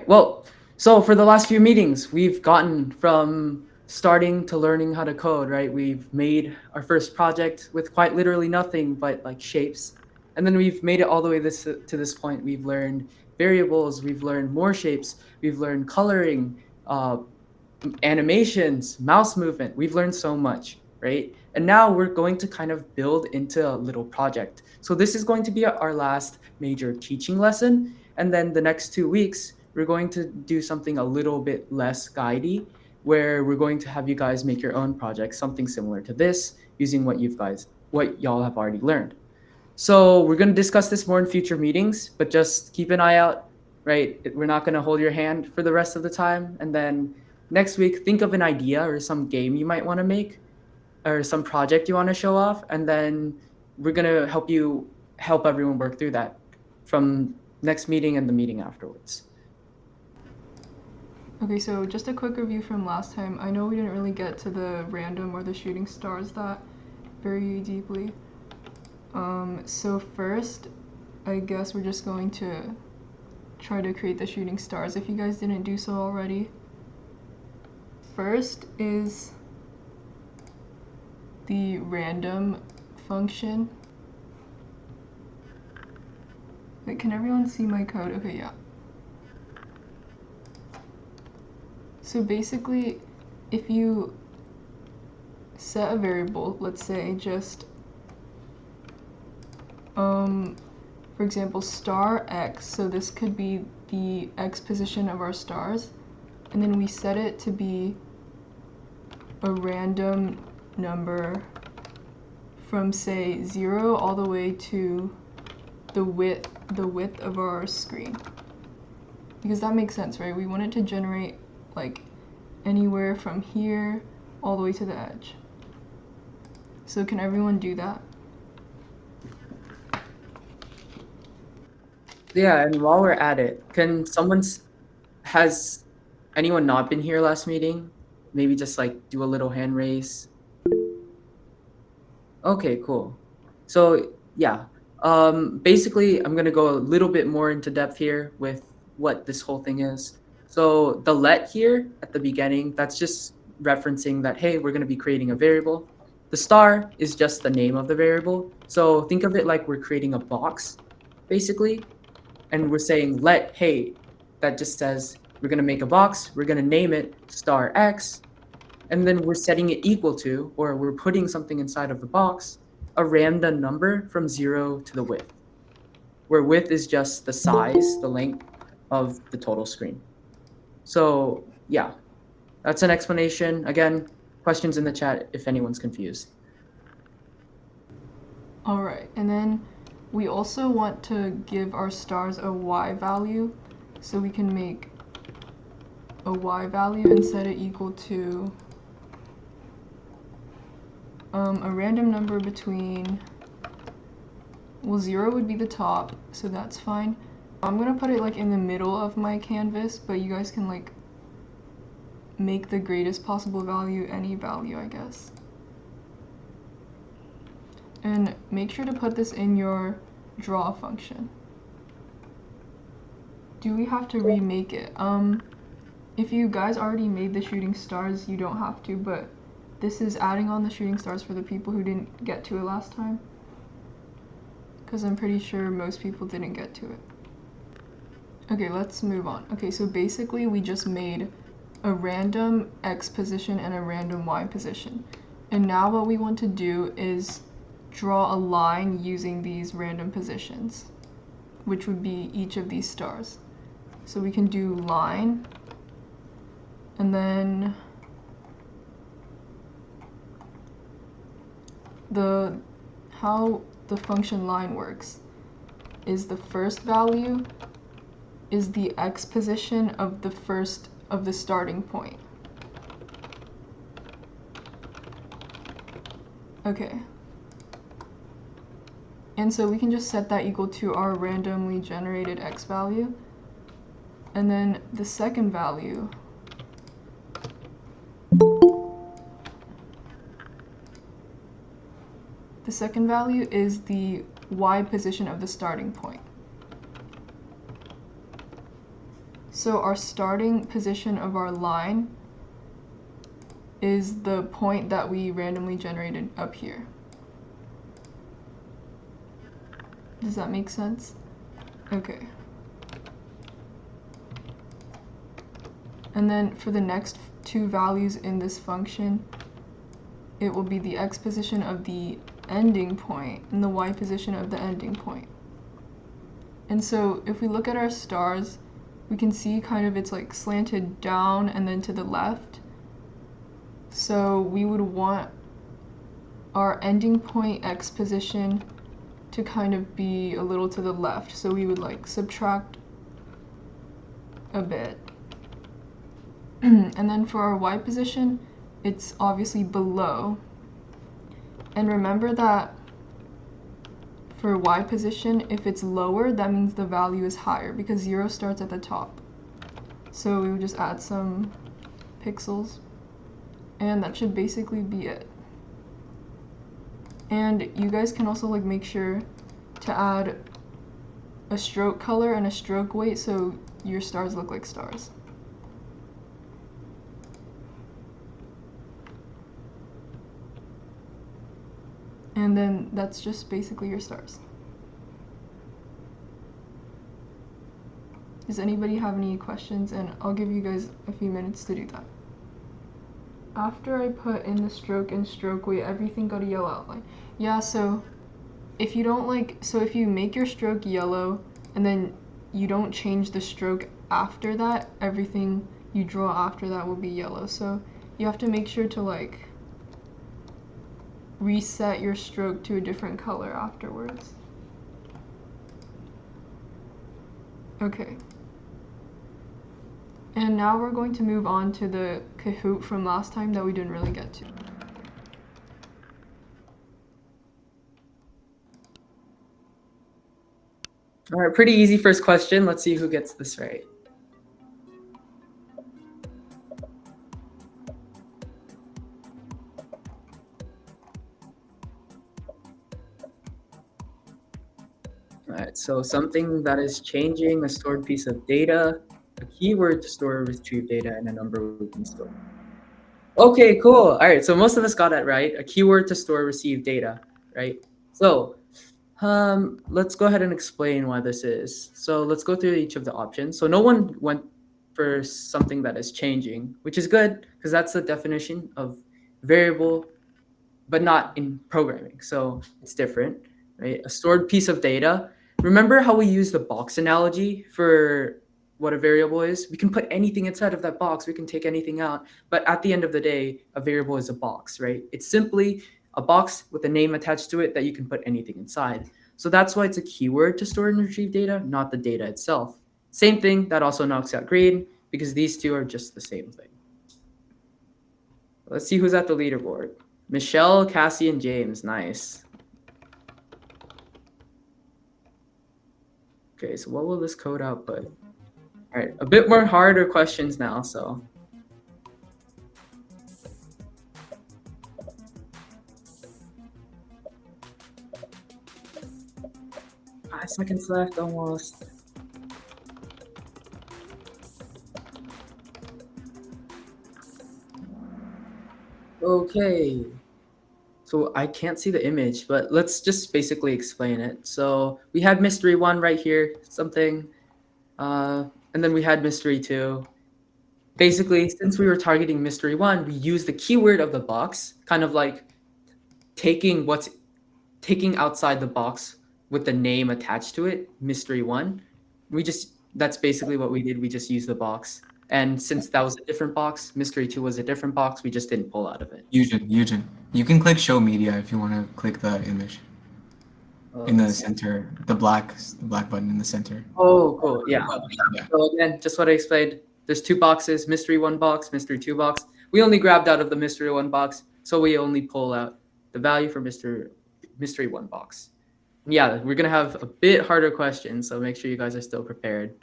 Well, so for the last few meetings, we've gotten from starting to learning how to code, right? We've made our first project with quite literally nothing but like shapes. And then we've made it all the way to this point. We've learned variables, we've learned more shapes, we've learned coloring, animations, mouse movement. We've learned so much, right? And now we're going to kind of build into a little project. So this is going to be our last major teaching lesson. And then the next 2 weeks, we're going to do something a little bit less guidey, where we're going to have you guys make your own project, something similar to this, using what y'all have already learned. So we're going to discuss this more in future meetings, but just keep an eye out, right? We're not going to hold your hand for the rest of the time. And then next week, think of an idea or some game you might want to make or some project you want to show off. And then we're going to help everyone work through that from next meeting and the meeting afterwards. Okay, so just a quick review from last time. I know we didn't really get to the random or the shooting stars that very deeply. So first, I guess we're just going to try to create the shooting stars if you guys didn't do so already. First is the random function. Wait, can everyone see my code? Okay, yeah. So basically, if you set a variable, let's say just, for example, star x, so this could be the x position of our stars, and then we set it to be a random number from, say, 0 all the way to the width of our screen. Because that makes sense, right? We want it to generate like anywhere from here all the way to the edge. So can everyone do that? Yeah, and while we're at it, has anyone not been here last meeting? Maybe just like do a little hand raise. Okay, cool. So yeah, basically, I'm gonna go a little bit more into depth here with what this whole thing is. So the let here at the beginning, that's just referencing that, hey, we're gonna be creating a variable. The star is just the name of the variable. So think of it like we're creating a box, basically, and we're saying let, hey, that just says we're gonna make a box, we're gonna name it star X, and then we're setting it equal to, or we're putting something inside of the box, a random number from 0 to the width, where width is just the size, the length of the total screen. So yeah, that's an explanation. Again, questions in the chat if anyone's confused. Alright, and then we also want to give our stars a y value, so we can make a y value and set it equal to a random number between, well, 0 would be the top, so that's fine. I'm gonna put it like in the middle of my canvas, but you guys can like make the greatest possible value any value, I guess. And make sure to put this in your draw function. Do we have to remake it? If you guys already made the shooting stars, you don't have to, but this is adding on the shooting stars for the people who didn't get to it last time. Because I'm pretty sure most people didn't get to it. Okay, let's move on. Okay, so basically we just made a random x position and a random y position. And now what we want to do is draw a line using these random positions, which would be each of these stars. So we can do line, and then how the function line works is the first value is the x position of the starting point. Okay. And so we can just set that equal to our randomly generated x value. And then the second value is the y position of the starting point. So our starting position of our line is the point that we randomly generated up here. Does that make sense? Okay. And then for the next two values in this function, it will be the x position of the ending point and the y position of the ending point. And so if we look at our stars, we can see kind of it's like slanted down and then to the left. So we would want our ending point x position to kind of be a little to the left. So we would like subtract a bit. And then for our y position, it's obviously below. And remember that for y position, if it's lower, that means the value is higher because 0 starts at the top. So we would just add some pixels, and that should basically be it. And you guys can also like make sure to add a stroke color and a stroke weight so your stars look like stars. And then that's just basically your stars. Does anybody have any questions? And I'll give you guys a few minutes to do that. After I put in the stroke and stroke weight, everything got a yellow outline. Yeah, so if you don't like, so if you make your stroke yellow and then you don't change the stroke after that, everything you draw after that will be yellow. So you have to make sure to like reset your stroke to a different color afterwards. Okay. And now we're going to move on to the Kahoot from last time that we didn't really get to. All right, pretty easy first question. Let's see who gets this right. All right, so something that is changing a stored piece of data, a keyword to store or retrieve data, and a number we can store. Okay, cool. All right, so most of us got it right. A keyword to store or receive data, right? So let's go ahead and explain why this is. So let's go through each of the options. So no one went for something that is changing, which is good because that's the definition of variable, but not in programming. So it's different, right? A stored piece of data. Remember how we use the box analogy for what a variable is? We can put anything inside of that box. We can take anything out. But at the end of the day, a variable is a box, right? It's simply a box with a name attached to it that you can put anything inside. So that's why it's a keyword to store and retrieve data, not the data itself. Same thing, that also knocks out green because these two are just the same thing. Let's see who's at the leaderboard. Michelle, Cassie, and James. Nice. Okay, so what will this code output? All right, a bit more harder questions now, so. 5 seconds left, almost. Okay. So I can't see the image, but let's just basically explain it. So we had mystery 1 right here, something, and then we had mystery 2. Basically, since we were targeting mystery 1, we used the keyword of the box, kind of like taking outside the box with the name attached to it, mystery 1. That's basically what we did. We just used the box. And since that was a different box, mystery 2 was a different box, we just didn't pull out of it. Eugen, you can click show media if you want to click the image in the center, the black button in the center. Oh, cool. Yeah. Yeah. So again, just what I explained. There's 2 boxes, mystery 1 box, mystery 2 box. We only grabbed out of the mystery 1 box, so we only pull out the value for mystery 1 box. Yeah, we're gonna have a bit harder questions, so make sure you guys are still prepared.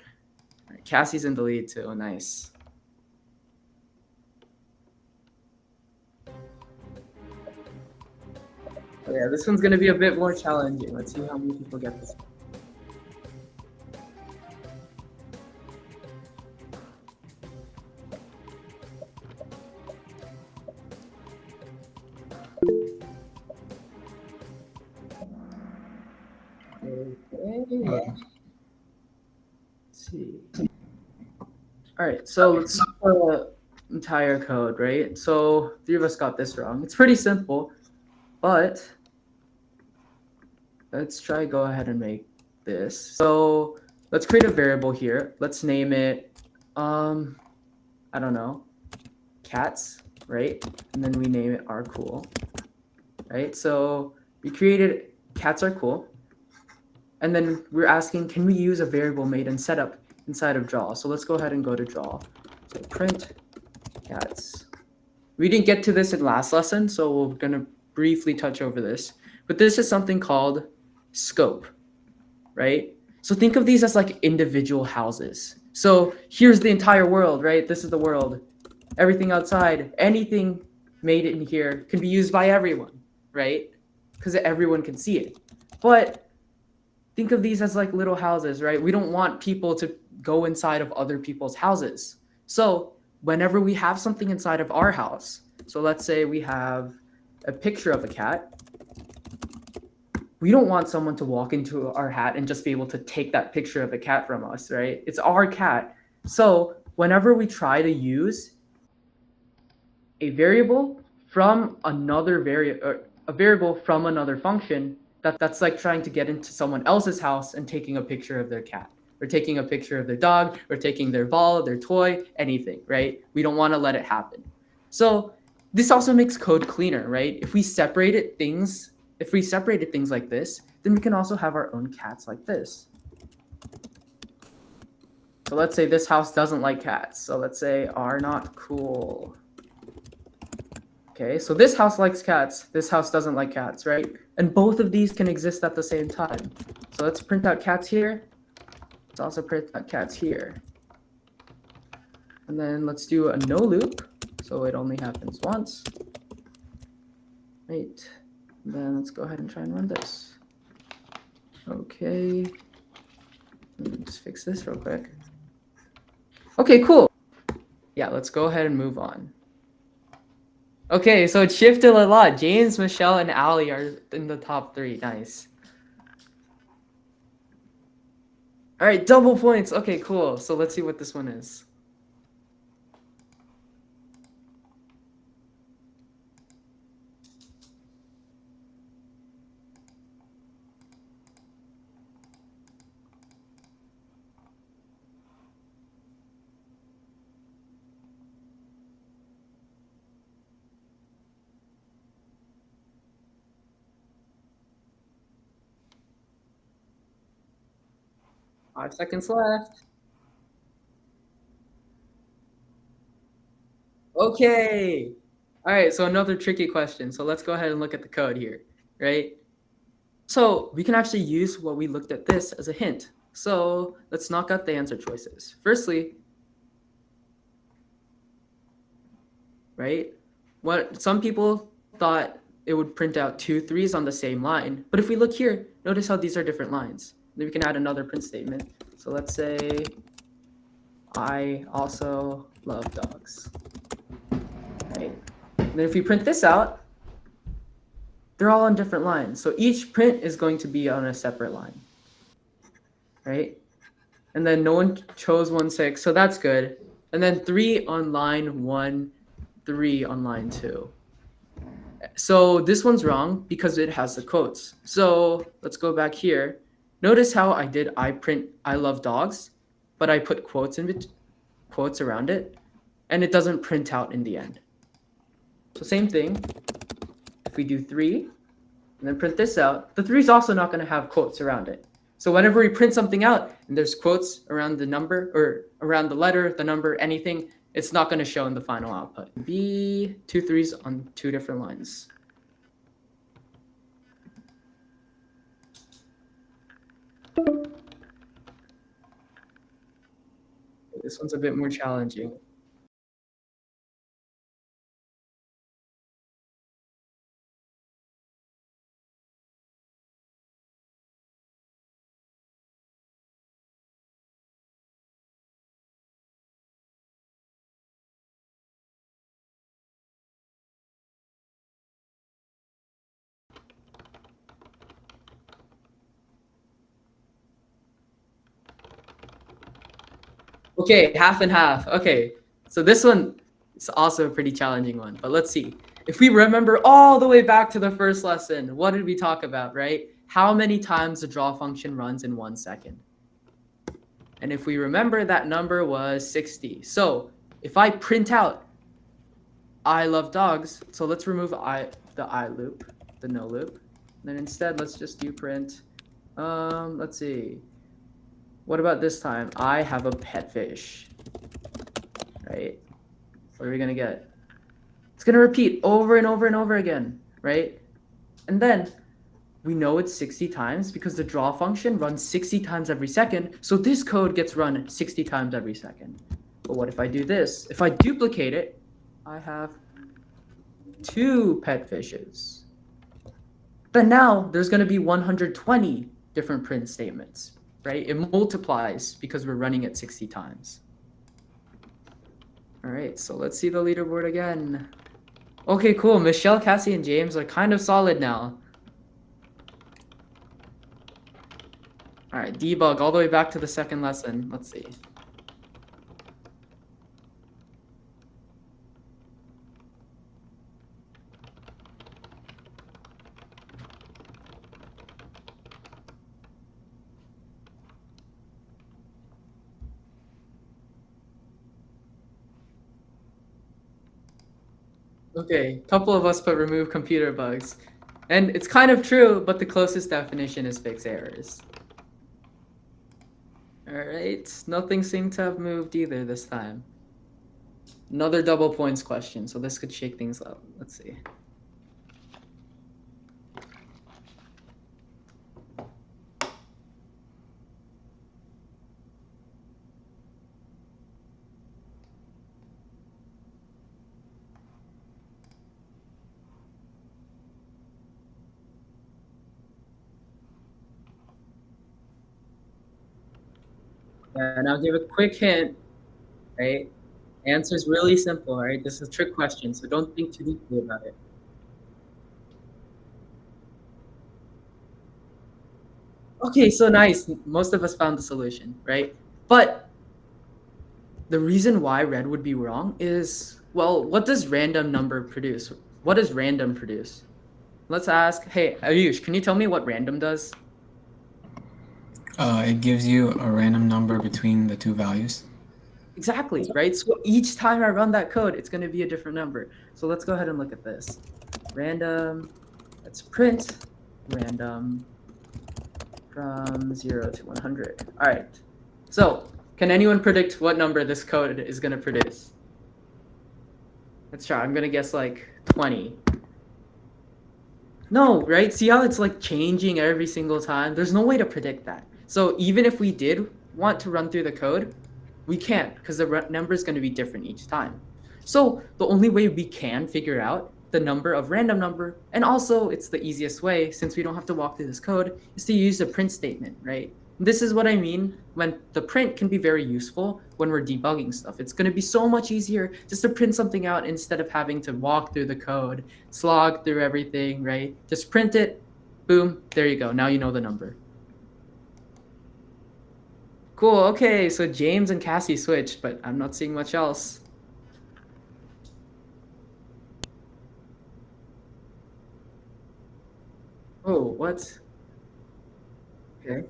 All right, Cassie's in the lead too. Nice. Oh, yeah, this one's gonna be a bit more challenging. Let's see how many people get this. see. All right, so let's see the entire code, right? So 3 of us got this wrong. It's pretty simple, but let's try go ahead and make this. So let's create a variable here. Let's name it, I don't know, cats, right? And then we name it are cool, right? So we created cats are cool. And then we're asking, can we use a variable made in setup inside of draw? So let's go ahead and go to draw. So print cats. We didn't get to this in last lesson, so we're going to briefly touch over this. But this is something called scope, right? So think of these as like individual houses. So here's the entire world, right? This is the world. Everything outside, anything made in here can be used by everyone, right? Because everyone can see it. But think of these as like little houses, right? We don't want people to go inside of other people's houses. So whenever we have something inside of our house, so let's say we have a picture of a cat, we don't want someone to walk into our hat and just be able to take that picture of a cat from us, right? It's our cat. So whenever we try to use a variable from another a variable from another function, that's like trying to get into someone else's house and taking a picture of their cat or taking a picture of their dog or taking their ball, their toy, anything, right? We don't want to let it happen. So this also makes code cleaner, right? If we separated things like this, then we can also have our own cats like this. So let's say this house doesn't like cats. So let's say are not cool. Okay, so this house likes cats. This house doesn't like cats, right? And both of these can exist at the same time. So let's print out cats here. Let's also print out cats here. And then let's do a no loop. So it only happens once. Right. And then let's go ahead and try and run this. Okay. Let me just fix this real quick. Okay, cool. Yeah, let's go ahead and move on. Okay, so it shifted a lot. James, Michelle, and Ali are in the top 3. Nice. All right, double points. Okay, cool. So let's see what this one is. Five seconds left. Okay. All right, so another tricky question. So let's go ahead and look at the code here, right? So we can actually use what we looked at this as a hint. So let's knock out the answer choices. Firstly, right? What some people thought it would print out 2 3s on the same line. But if we look here, notice how these are different lines. Then we can add another print statement. So let's say, I also love dogs. Right? And then if we print this out, they're all on different lines. So each print is going to be on a separate line. Right? And then no one chose 1 6, so that's good. And then 3 on line 1, 3 on line 2. So this one's wrong because it has the quotes. So let's go back here. Notice how I print I love dogs, but I put quotes quotes around it, and it doesn't print out in the end. So same thing. If we do 3 and then print this out, the 3 is also not going to have quotes around it. So whenever we print something out and there's quotes around the number or around the letter, the number, anything, it's not going to show in the final output. Be 2 3s on 2 different lines. This one's a bit more challenging. Okay, half and half. Okay, so this one is also a pretty challenging one, but let's see. If we remember all the way back to the first lesson, what did we talk about, right? How many times the draw function runs in 1 second? And if we remember, that number was 60. So if I print out I love dogs, so let's remove the I loop, the no loop. And then instead, let's just do print. Let's see. What about this time? I have a pet fish, right? What are we gonna get? It's gonna repeat over and over and over again, right? And then we know it's 60 times because the draw function runs 60 times every second. So this code gets run 60 times every second. But what if I do this? If I duplicate it, I have 2 pet fishes. Then now there's going to be 120 different print statements, right? It multiplies because we're running it 60 times. All right, so let's see the leaderboard again. Okay, cool. Michelle, Cassie, and James are kind of solid now. All right, debug all the way back to the second lesson. Let's see. Okay, a couple of us put remove computer bugs. And it's kind of true, but the closest definition is fix errors. All right, nothing seemed to have moved either this time. Another double points question, so this could shake things up. Let's see. And I'll give a quick hint, right? Answer is really simple, right? This is a trick question, so don't think too deeply about it. Okay, so nice. Most of us found the solution, right? But the reason why red would be wrong is, well, what does random number produce? What does random produce? Let's ask, hey, Ayush, can you tell me what random does? It gives you a random number between the two values. Exactly, right? So each time I run that code, it's going to be a different number. So let's go ahead and look at this. Random, let's print random from 0 to 100. All right. So can anyone predict what number this code is going to produce? Let's try. I'm going to guess like 20. No, right? See how it's like changing every single time? There's no way to predict that. So even if we did want to run through the code, we can't because the number is going to be different each time. So the only way we can figure out the number of random number, and also it's the easiest way since we don't have to walk through this code, is to use the print statement, right? This is what I mean when the print can be very useful when we're debugging stuff. It's going to be so much easier just to print something out instead of having to walk through the code, slog through everything, right? Just print it, boom, there you go. Now you know the number. Cool, okay, so James and Cassie switched, but I'm not seeing much else. Oh, what? Okay.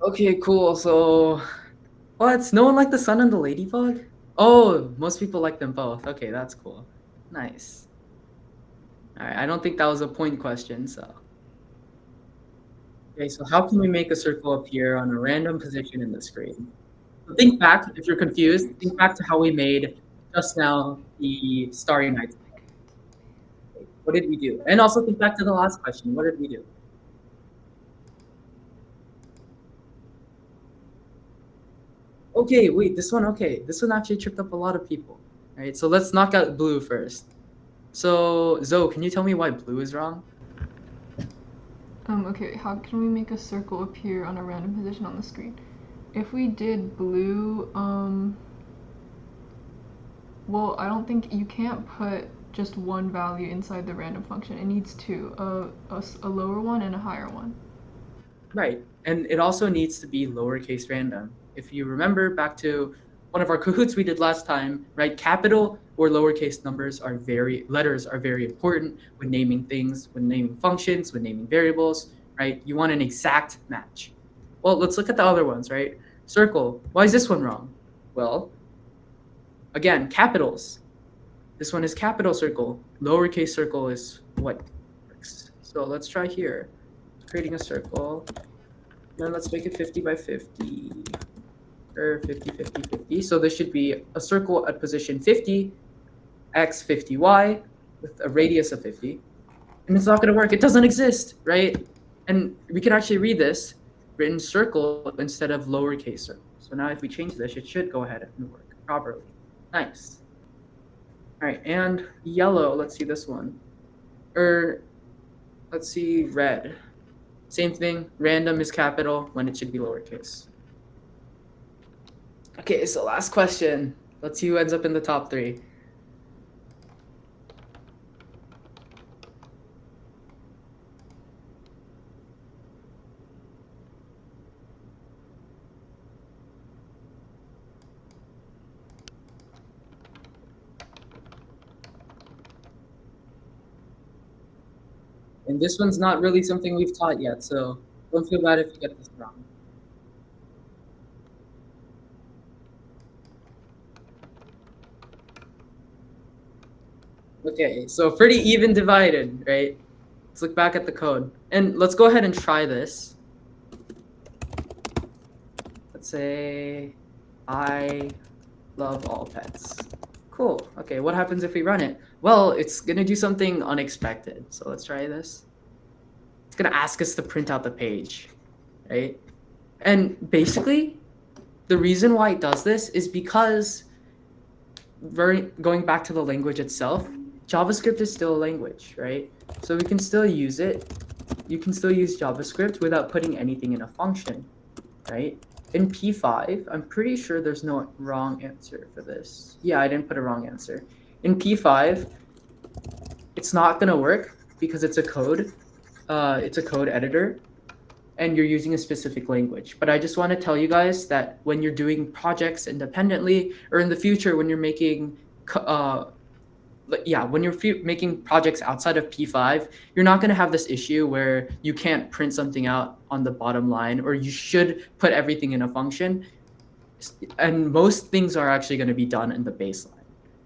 Okay, cool. So, what? No one liked the sun and the ladybug? Oh, most people like them both. Okay, that's cool. Nice. All right, I don't think that was a point question, so. Okay, so how can we make a circle appear on a random position in the screen? So think back, if you're confused, think back to how we made just now the Starry Night. What did we do? And also think back to the last question. What did we do? Okay, wait, this one, okay. This one actually tripped up a lot of people. All right, so let's knock out blue first. So, Zoe, can you tell me why blue is wrong? Okay, how can we make a circle appear on a random position on the screen? if we did blue, well, I don't think you can't put just one value inside the random function. It needs two, a lower one and a higher one. Right. And it also needs to be lowercase random. If you remember back to one of our Kahoots we did last time, right? Capital or lowercase letters are very important when naming things, when naming functions, when naming variables, right? You want an exact match. Well, let's look at the other ones, right? Circle. Why is this one wrong? Well, again, capitals. This one is capital circle. Lowercase circle is what works. So let's try here. Creating a circle. Then let's make it 50 by 50, or 50, 50, 50. So this should be a circle at position 50, x, 50y, with a radius of 50. And it's not going to work. It doesn't exist, right? And we can actually read this written circle instead of lowercase circle. So now if we change this, it should go ahead and work properly. Nice. All right, and yellow, let's see this one. Or let's see red. Same thing, random is capital when it should be lowercase. Okay, so last question. Let's see who ends up in the top 3. And this one's not really something we've taught yet, so don't feel bad if you get this wrong. Okay, so pretty even divided, right? Let's look back at the code. And let's go ahead and try this. Let's say, I love all pets. Cool. Okay, what happens if we run it? Well, it's going to do something unexpected. So let's try this. It's going to ask us to print out the page, right? And basically, the reason why it does this is because, going back to the language itself, JavaScript is still a language, right? So we can still use it. You can still use JavaScript without putting anything in a function, right? In P5, I'm pretty sure there's no wrong answer for this. Yeah, I didn't put a wrong answer. In P5, it's not going to work because it's a code. It's a code editor, and you're using a specific language. But I just want to tell you guys that when you're doing projects independently, or in the future when you're making when you're making projects outside of P5, you're not going to have this issue where you can't print something out on the bottom line, or you should put everything in a function. And most things are actually going to be done in the baseline.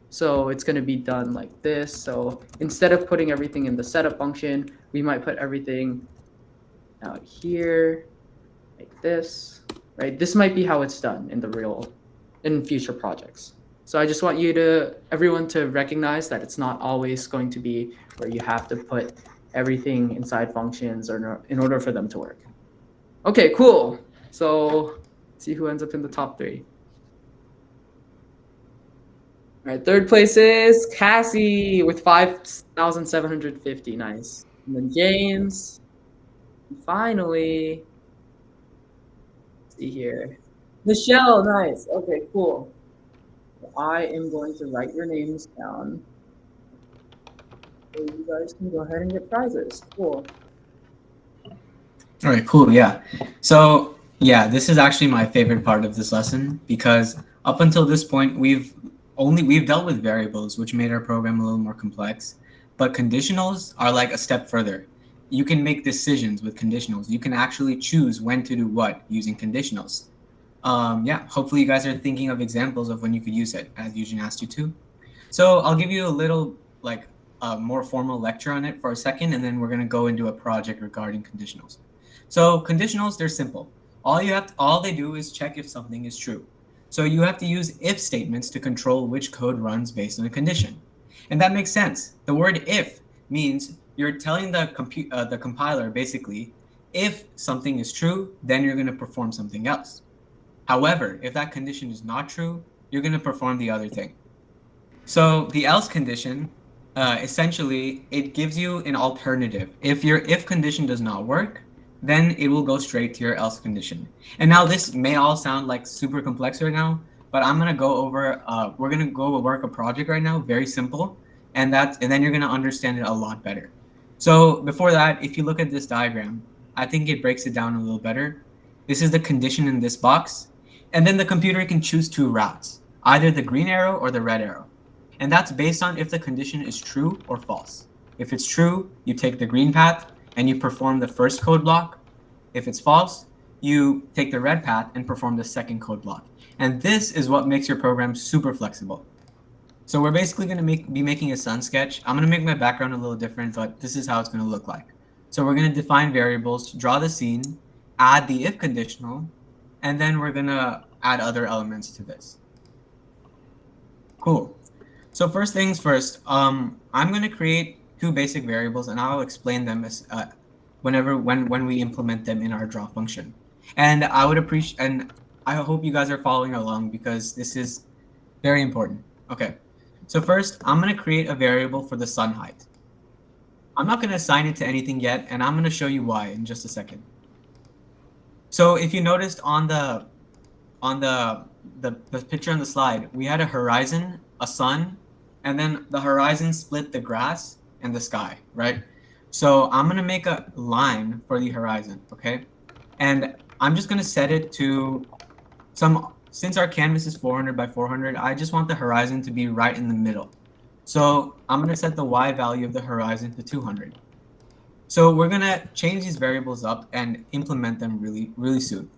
So it's going to be done like this. So instead of putting everything in the setup function, we might put everything out here like this, right? This might be how it's done in future projects. So I just want everyone to recognize that it's not always going to be where you have to put everything inside functions in order for them to work. Okay, cool. So let's see who ends up in the top 3. All right, third place is Cassie with 5,750. Nice. And then James. And finally, let's see here. Michelle, nice. Okay, cool. I am going to write your names down so you guys can go ahead and get prizes. Cool. All right, cool. Yeah. So, yeah, this is actually my favorite part of this lesson because up until this point, we've dealt with variables, which made our program a little more complex. But conditionals are like a step further. You can make decisions with conditionals. You can actually choose when to do what using conditionals. Yeah, hopefully you guys are thinking of examples of when you could use it, as Eugene asked you to. So I'll give you a little more formal lecture on it for a second, and then we're going to go into a project regarding conditionals. So conditionals, they're simple. All they do is check if something is true. So you have to use if statements to control which code runs based on a condition. And that makes sense. The word if means you're telling the compiler basically, if something is true, then you're going to perform something else. However, if that condition is not true, you're going to perform the other thing. So the else condition, essentially, it gives you an alternative. If your if condition does not work, then it will go straight to your else condition. And now this may all sound like super complex right now, but I'm gonna go over. We're gonna go work a project right now, very simple, and then you're gonna understand it a lot better. So before that, if you look at this diagram, I think it breaks it down a little better. This is the condition in this box, and then the computer can choose two routes, either the green arrow or the red arrow, and that's based on if the condition is true or false. If it's true, you take the green path and you perform the first code block. If it's false, you take the red path and perform the second code block. And this is what makes your program super flexible. So we're basically going to be making a sun sketch. I'm going to make my background a little different, but this is how it's going to look like. So we're going to define variables, draw the scene, add the if conditional, and then we're going to add other elements to this. Cool. So first things first, I'm going to create two basic variables, and I'll explain them as when we implement them in our draw function. And I would appreciate, and I hope you guys are following along because this is very important. Okay. So first, I'm going to create a variable for the sun height. I'm not going to assign it to anything yet, and I'm going to show you why in just a second. So if you noticed on the picture on the slide, we had a horizon, a sun, and then the horizon split the grass and the sky, right? So I'm gonna make a line for the horizon, okay? And I'm just gonna set it to since our canvas is 400 by 400, I just want the horizon to be right in the middle. So I'm gonna set the Y value of the horizon to 200. So we're gonna change these variables up and implement them really, really soon.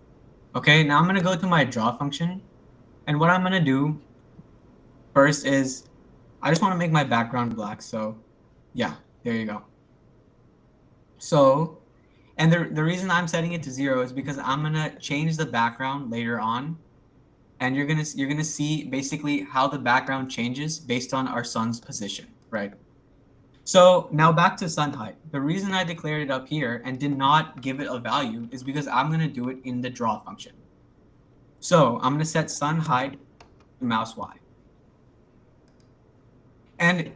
Okay, now I'm gonna go to my draw function. And what I'm gonna do first is I just want to make my background black. So yeah, there you go. So, and the reason I'm setting it to 0 is because I'm gonna change the background later on, and you're gonna see basically how the background changes based on our sun's position, right? So now back to sun height. The reason I declared it up here and did not give it a value is because I'm gonna do it in the draw function. So I'm gonna set sun height to mouse Y. And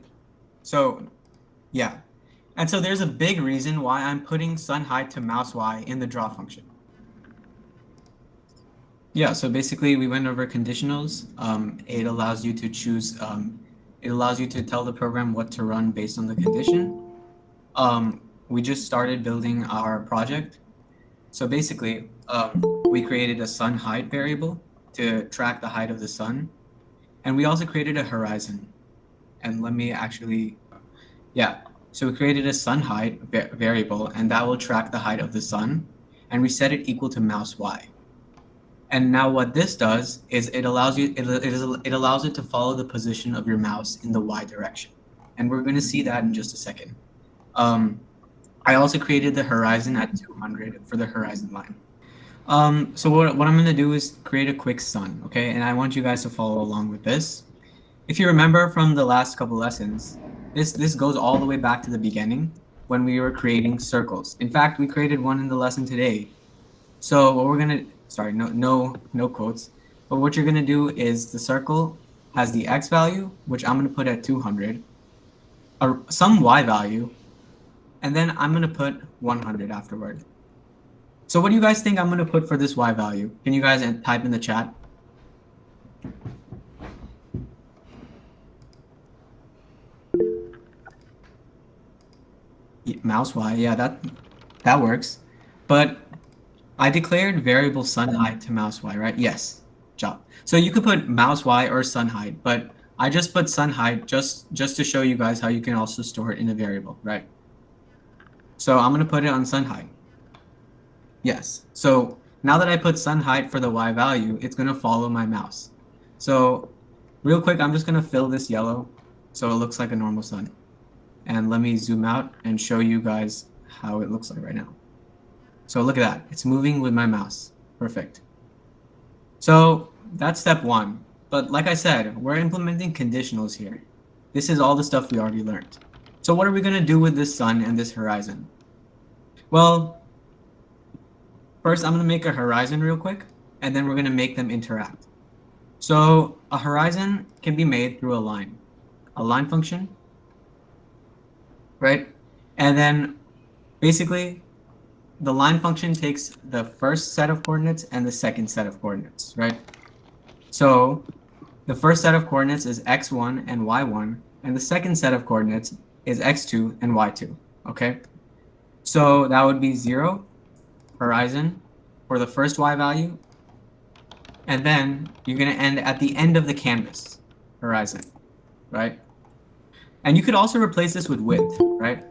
so yeah. And so there's a big reason why I'm putting sun height to mouse Y in the draw function. Yeah, so basically we went over conditionals. It allows you to choose, it allows you to tell the program what to run based on the condition. We just started building our project. So basically, we created a sun height variable to track the height of the sun. And we also created a horizon. And let me actually, yeah. So we created a sun height variable, and that will track the height of the sun, and we set it equal to mouse Y. And now what this does is it allows it to follow the position of your mouse in the Y direction, and we're going to see that in just a second. I also created the horizon at 200 for the horizon line. So what I'm going to do is create a quick sun, okay? And I want you guys to follow along with this. If you remember from the last couple lessons, this goes all the way back to the beginning when we were creating circles. In fact, we created one in the lesson today. So what we're gonna sorry, no quotes. But what you're gonna do is the circle has the x value, which I'm gonna put at 200, some y value, and then I'm gonna put 100 afterward. So what do you guys think I'm gonna put for this y value? Can you guys type in the chat? Mouse y, yeah, that works. But I declared variable sun height to mouse y, right? Yes, job. So you could put mouse y or sun height, but I just put sun height just to show you guys how you can also store it in a variable, right? So I'm gonna put it on sun height. Yes. So now that I put sun height for the y value, it's gonna follow my mouse. So real quick, I'm just gonna fill this yellow so it looks like a normal sun. And let me zoom out and show you guys how it looks like right now. So look at that, it's moving with my mouse. Perfect. So that's step one. But like I said, we're implementing conditionals here. This is all the stuff we already learned. So what are we gonna do with this sun and this horizon? Well, first I'm gonna make a horizon real quick, and then we're gonna make them interact. So a horizon can be made through a line function, right? And then basically the line function takes the first set of coordinates and the second set of coordinates, right? So the first set of coordinates is x1 and y1, and the second set of coordinates is x2 and y2, okay? So that would be 0, horizon, for the first y value, and then you're going to end at the end of the canvas, horizon, right? And you could also replace this with width, right?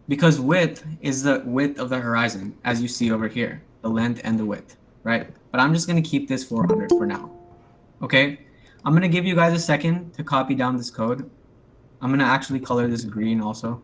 Because width is the width of the horizon, as you see over here, the length and the width, right? But I'm just going to keep this 400 for now, okay? I'm going to give you guys a second to copy down this code. I'm going to actually color this green also.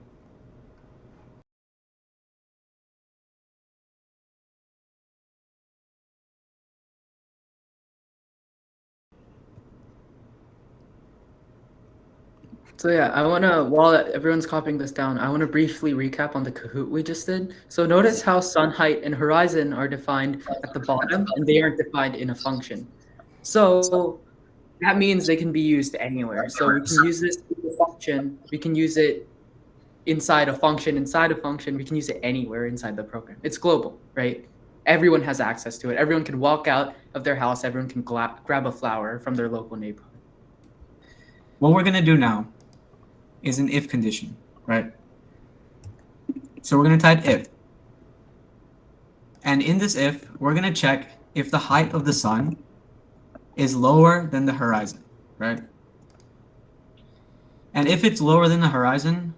So yeah, I wanna while everyone's copying this down, I wanna briefly recap on the Kahoot we just did. So notice how sun height and horizon are defined at the bottom, and they aren't defined in a function. So that means they can be used anywhere. So we can use this in a function. We can use it inside a function. Inside a function, we can use it anywhere inside the program. It's global, right? Everyone has access to it. Everyone can walk out of their house. Everyone can grab a flower from their local neighborhood. What we're going to do now is an if condition, right? So we're going to type if. And in this if, we're going to check if the height of the sun is lower than the horizon, right? And if it's lower than the horizon,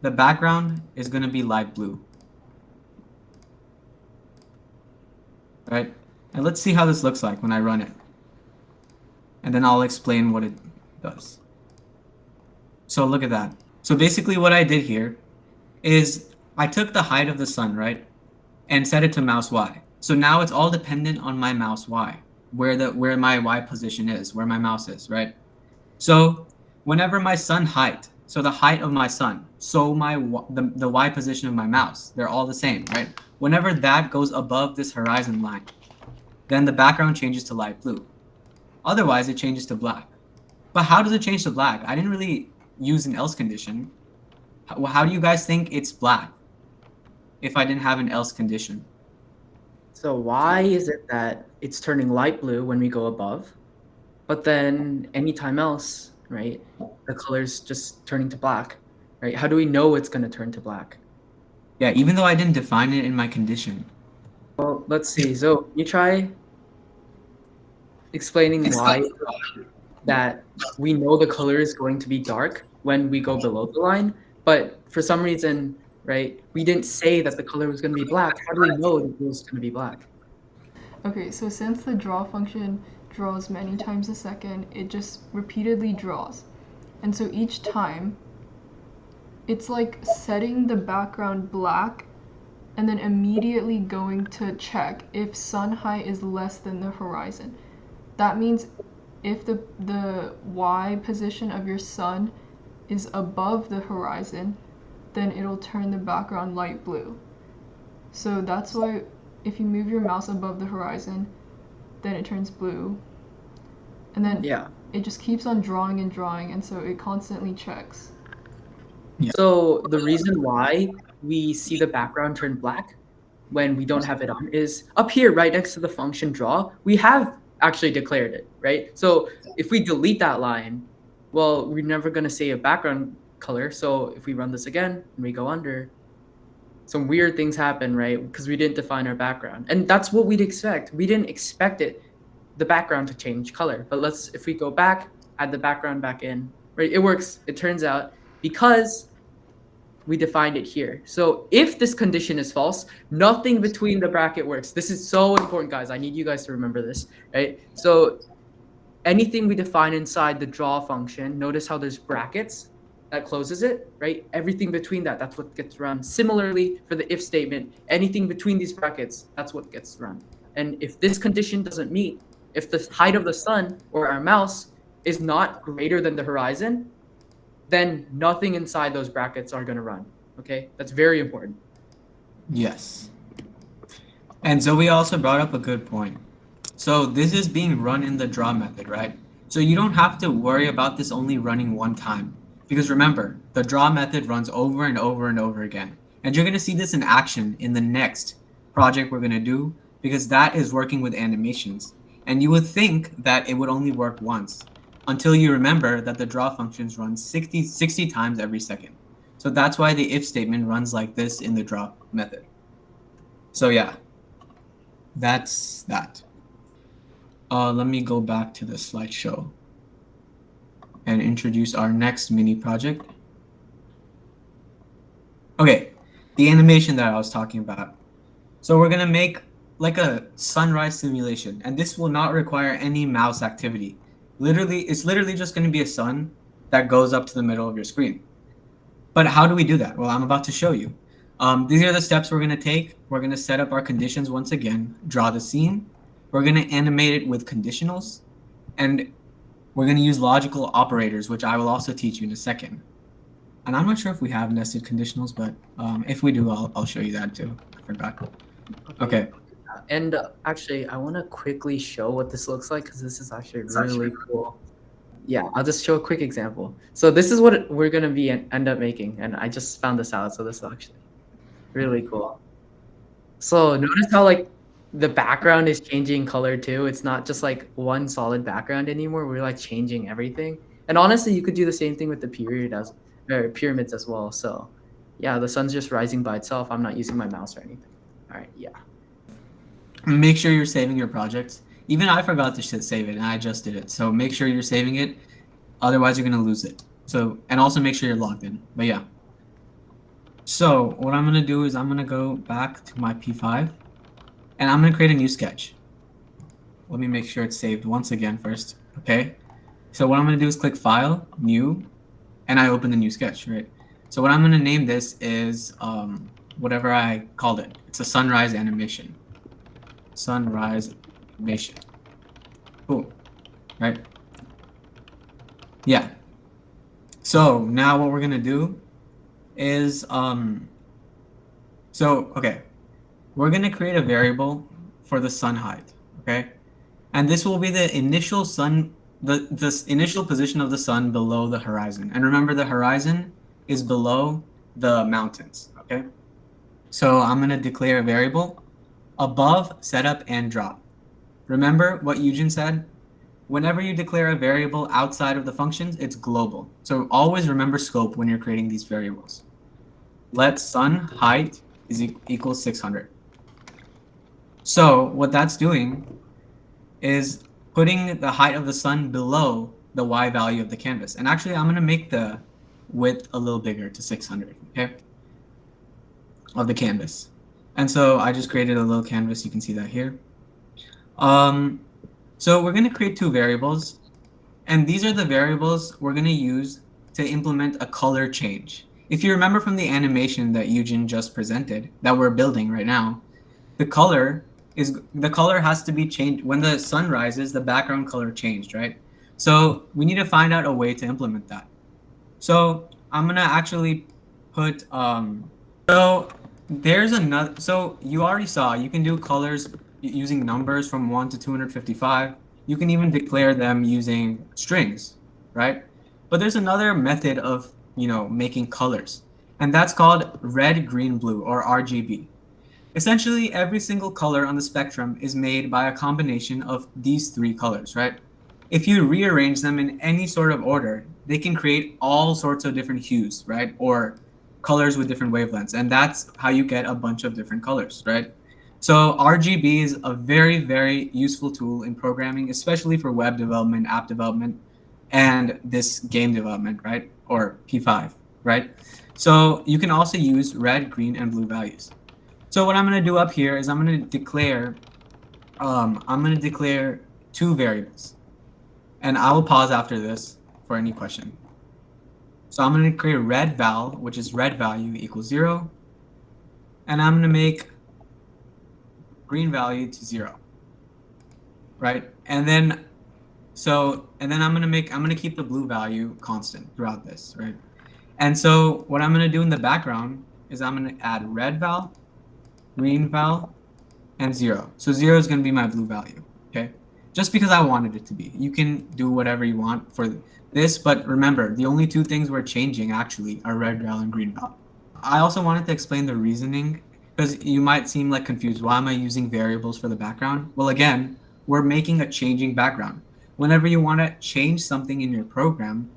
the background is going to be light blue, right? And let's see how this looks like when I run it. And then I'll explain what it does. So look at that. So basically what I did here is I took the height of the sun, right? And set it to mouse Y. So now it's all dependent on my mouse Y, where my Y position is, where my mouse is, right? So whenever my sun height, so the height of my sun, so the Y position of my mouse, they're all the same, right? Whenever that goes above this horizon line, then the background changes to light blue. Otherwise, it changes to black. But how does it change to black? I didn't really use an else condition. How do you guys think it's black if I didn't have an else condition? So why is it that it's turning light blue when we go above, but then anytime else, right, the color's just turning to black, right? How do we know it's going to turn to black? Yeah, even though I didn't define it in my condition. Well, let's see. So you try explaining why that we know the color is going to be dark when we go below the line, but for some reason, right, we didn't say that the color was going to be black. How do we know the blue is going to be black? Okay, so since the draw function draws many times a second, it just repeatedly draws. And so each time, it's like setting the background black and then immediately going to check if sun height is less than the horizon. That means if the Y position of your sun is above the horizon, then it'll turn the background light blue. So that's why if you move your mouse above the horizon, then it turns blue. And then Yeah. it just keeps on drawing and drawing, and so it constantly checks. So the reason why we see the background turn black when we don't have it on is up here right next to the function draw, we have actually declared it, right? So if we delete that line, well, we're never going to see a background color. So if we run this again and we go under, some weird things happen, right? Because we didn't define our background. And that's what we'd expect. We didn't expect the background to change color. But if we go back, add the background back in, right? It works. It turns out because we defined it here. So if this condition is false, nothing between the bracket works. This is so important, guys. I need you guys to remember this, right? So anything we define inside the draw function, notice how there's brackets that closes it, right? Everything between that, that's what gets run. Similarly, for the if statement, anything between these brackets, that's what gets run. And if this condition doesn't meet, if the height of the sun or our mouse is not greater than the horizon, then nothing inside those brackets are going to run. Okay, that's very important. Yes. And Zoe also brought up a good point. So this is being run in the draw method, right? So you don't have to worry about this only running one time. Because remember, the draw method runs over and over and over again. And you're going to see this in action in the next project we're going to do, because that is working with animations. And you would think that it would only work once until you remember that the draw functions run 60 times every second. So that's why the if statement runs like this in the draw method. So yeah, that's that. Let me go back to the slideshow and introduce our next mini project. Okay, the animation that I was talking about. So we're gonna make like a sunrise simulation, and this will not require any mouse activity. It's literally just gonna be a sun that goes up to the middle of your screen. But how do we do that? Well, I'm about to show you. These are the steps we're gonna take. We're gonna set up our conditions once again, draw the scene. We're gonna animate it with conditionals, and we're gonna use logical operators, which I will also teach you in a second. And I'm not sure if we have nested conditionals, but if we do, I'll show you that too. I forgot. Okay, yeah. Okay. And actually, I want to quickly show what this looks like because this is actually really cool. Yeah, I'll just show a quick example. So this is what we're gonna be end up making, and I just found this out, so this is actually really cool. So notice how like the background is changing color too. It's not just like one solid background anymore. We're like changing everything. And honestly, you could do the same thing with the pyramids as well. So yeah, the sun's just rising by itself. I'm not using my mouse or anything. All right, yeah. Make sure you're saving your projects. Even I forgot to save it, and I just did it. So make sure you're saving it. Otherwise, you're gonna lose it. So, and also make sure you're logged in. But yeah. So what I'm gonna do is I'm gonna go back to my P5, and I'm gonna create a new sketch. Let me make sure it's saved once again first. Okay. So what I'm gonna do is click File, New, and I open the new sketch. Right. So what I'm gonna name this is whatever I called it. It's a sunrise animation. Sunrise animation. Cool. Right. Yeah. So now what we're gonna do is okay, we're gonna create a variable for the sun height, okay? And this will be the initial initial position of the sun below the horizon. And remember, the horizon is below the mountains, okay? So I'm gonna declare a variable above setup and drop. Remember what Eugen said? Whenever you declare a variable outside of the functions, it's global. So always remember scope when you're creating these variables. Let sun height is equals 600. So what that's doing is putting the height of the sun below the y value of the canvas. And actually, I'm going to make the width a little bigger to 600, okay, of the canvas. And so I just created a little canvas. You can see that here. So we're going to create two variables. And these are the variables we're going to use to implement a color change. If you remember from the animation that Eugen just presented, that we're building right now, the color has to be changed. When the sun rises, the background color changed, right? So we need to find out a way to implement that. So I'm going to actually put, so there's another, so you already saw, you can do colors using numbers from 1 to 255. You can even declare them using strings, right? But there's another method of, making colors, and that's called red, green, blue, or RGB. Essentially, every single color on the spectrum is made by a combination of these three colors, right? If you rearrange them in any sort of order, they can create all sorts of different hues, right? Or colors with different wavelengths. And that's how you get a bunch of different colors, right? So RGB is a very, very useful tool in programming, especially for web development, app development, and this game development, right? Or P5, right? So you can also use red, green, and blue values. So what I'm going to do up here is I'm going to declare two variables, and I will pause after this for any question. So I'm going to create red val, which is red value equals 0, and I'm going to make green value to 0, right? And then I'm going to keep the blue value constant throughout this, right? And so what I'm going to do in the background is I'm going to add red val, green val, and 0. So 0 is going to be my blue value, okay? Just because I wanted it to be. You can do whatever you want for this, but remember, the only two things we're changing actually are red val and green val. I also wanted to explain the reasoning because you might seem like confused. Why am I using variables for the background? Well, again, we're making a changing background. Whenever you want to change something in your program,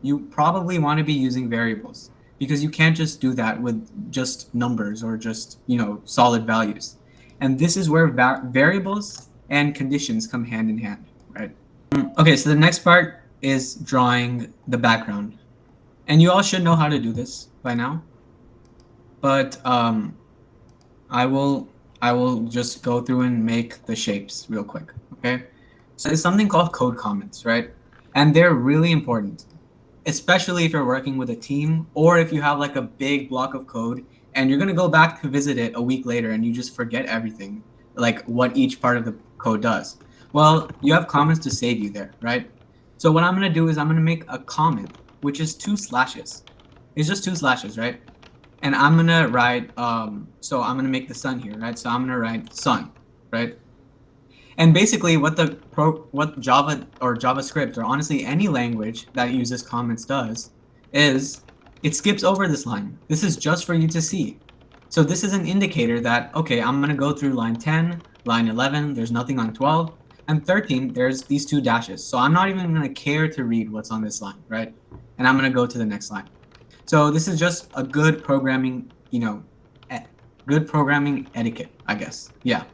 you probably want to be using variables because you can't just do that with just numbers or just, solid values. And this is where variables and conditions come hand in hand, right? Okay, so the next part is drawing the background. And you all should know how to do this by now. But I will I will just go through and make the shapes real quick. Okay. So it's something called code comments, right? And they're really important, especially if you're working with a team or if you have like a big block of code and you're gonna go back to visit it a week later and you just forget everything, like what each part of the code does. Well, you have comments to save you there, right? So what I'm gonna do is I'm gonna make a comment, which is two slashes. It's just two slashes, right? And I'm gonna write so I'm gonna make the sun here, right? So I'm gonna write sun, right? And basically what Java or JavaScript or honestly any language that uses comments does is it skips over this line. This is just for you to see. So this is an indicator that okay, I'm gonna go through line 10, line 11, there's nothing on 12, and 13, there's these two dashes. So I'm not even gonna care to read what's on this line, right? And I'm gonna go to the next line. So this is just a good programming, good programming etiquette, I guess. Yeah.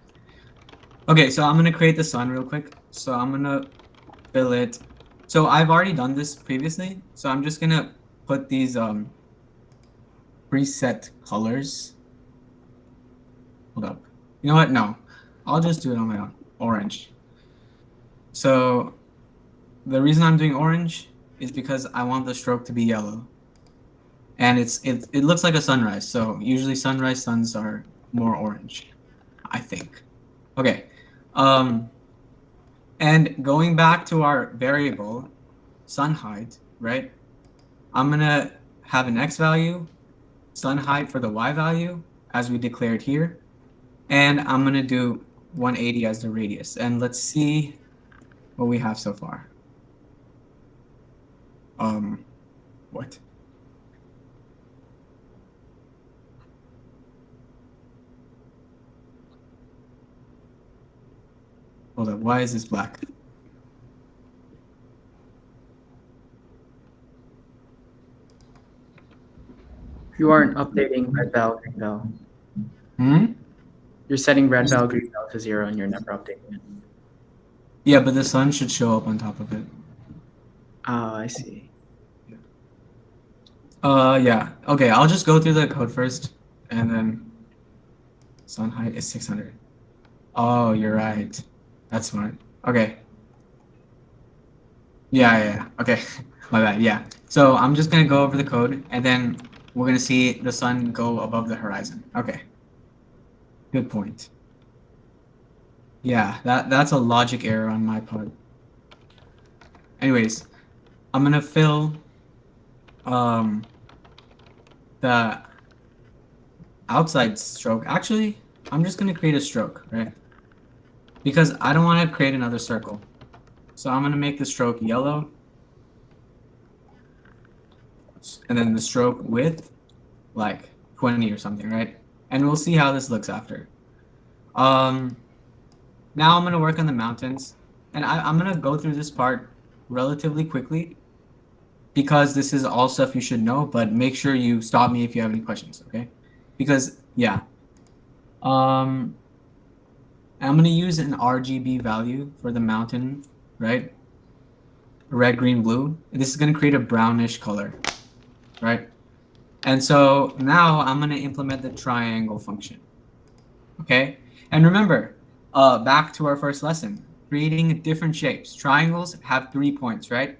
Okay, so I'm gonna create the sun real quick. So I'm gonna fill it. So I've already done this previously. So I'm just gonna put these preset colors. Hold up. You know what? No, I'll just do it on my own. Orange. So the reason I'm doing orange is because I want the stroke to be yellow. And it looks like a sunrise. So usually sunrise suns are more orange, I think. Okay. Um, and going back to our variable sun height, right? I'm gonna have an x value, sun height for the y value as we declared here, and I'm gonna do 180 as the radius. And let's see what we have so far. What? Hold up. Why is this black? You aren't updating red val, green val. Hmm. You're setting red val, green val to 0, and you're never updating it. Yeah, but the sun should show up on top of it. Oh, I see. Yeah. Okay, I'll just go through the code first, and then sun height is 600. Oh, you're right. That's smart. Okay. Yeah. Okay. My bad. Yeah. So I'm just gonna go over the code, and then we're gonna see the sun go above the horizon. Okay. Good point. Yeah, that's a logic error on my part. Anyways, I'm gonna fill um the outside stroke. Actually, I'm just gonna create a stroke, right? Because I don't want to create another circle. So I'm gonna make the stroke yellow, and then the stroke width like 20 or something, right? And we'll see how this looks after. Um, Now I'm gonna work on the mountains, and I'm gonna go through this part relatively quickly because this is all stuff you should know. But make sure you stop me if you have any questions, okay? Because yeah, um, I'm gonna use an RGB value for the mountain, right? Red, green, blue. This is gonna create a brownish color, right? And so now I'm gonna implement the triangle function. Okay, and remember, back to our first lesson, creating different shapes. Triangles have 3 points, right?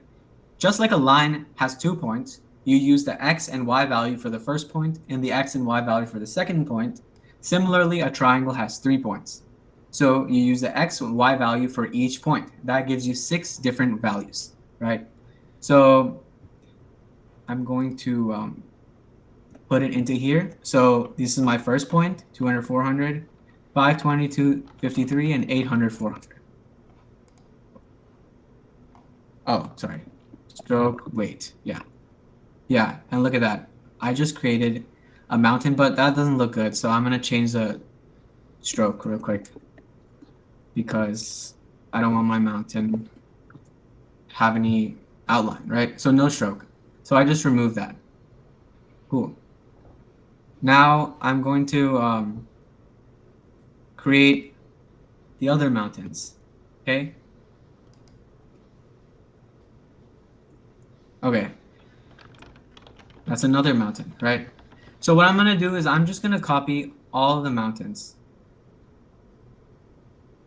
Just like a line has 2 points, you use the x and y value for the first point and the x and y value for the second point. Similarly, a triangle has 3 points. So you use the x and y value for each point. That gives you 6 different values, right? So I'm going to put it into here. So this is my first point, 200, 400, 522, 53, and 800, 400. Oh, sorry. Stroke weight. Yeah. Yeah. And look at that. I just created a mountain, but that doesn't look good. So I'm gonna change the stroke real quick because I don't want my mountain have any outline, right? So no stroke. So I just remove that. Cool. Now I'm going to create the other mountains. Okay. Okay. That's another mountain, right? So what I'm gonna do is I'm just gonna copy all the mountains.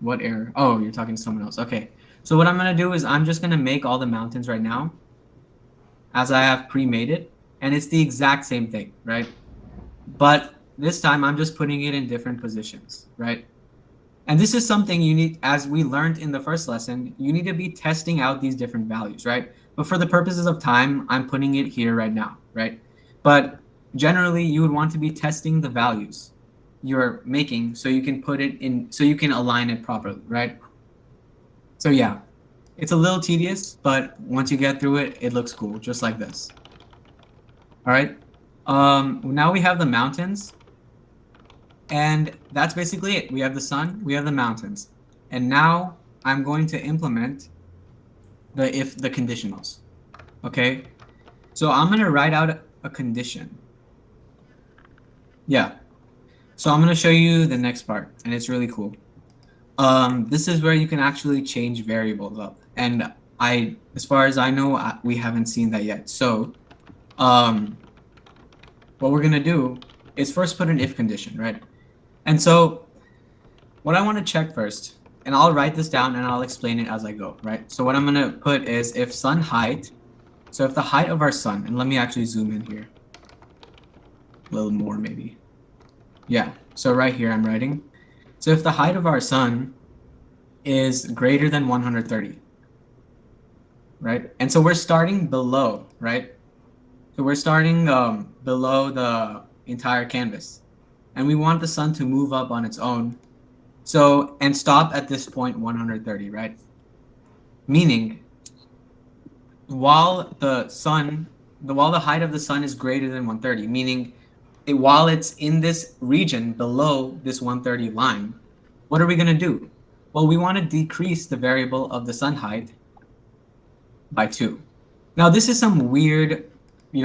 What error? Oh, you're talking to someone else. Okay. So what I'm gonna do is I'm just gonna make all the mountains right now as I have pre-made it, and it's the exact same thing, right? But this time I'm just putting it in different positions, right? And this is something you need, as we learned in the first lesson, you need to be testing out these different values, right? But for the purposes of time, I'm putting it here right now, right? But generally, you would want to be testing the values you're making so you can put it in, so you can align it properly, right? So yeah, it's a little tedious, but once you get through it, it looks cool, just like this. All right. Now we have the mountains, and that's basically it. We have the sun, we have the mountains, and now I'm going to implement the conditionals. Okay. So I'm gonna write out a condition. Yeah. So I'm gonna show you the next part, and it's really cool. This is where you can actually change variables up, and as far as I know, we haven't seen that yet. So, um, what we're gonna do is first put an if condition, right? And so what I want to check first, and I'll write this down and I'll explain it as I go, right? So what I'm gonna put is if sun height, so if the height of our sun, and let me actually zoom in here a little more maybe. Yeah, so right here I'm writing. So if the height of our sun is greater than 130, right? And so we're starting below, right? So we're starting below the entire canvas. And we want the sun to move up on its own. So, and stop at this point 130, right? Meaning, while the height of the sun is greater than 130, meaning while it's in this region below this 130 line, what are we going to do? Well, we want to decrease the variable of the sun height by 2. Now, this is some weird,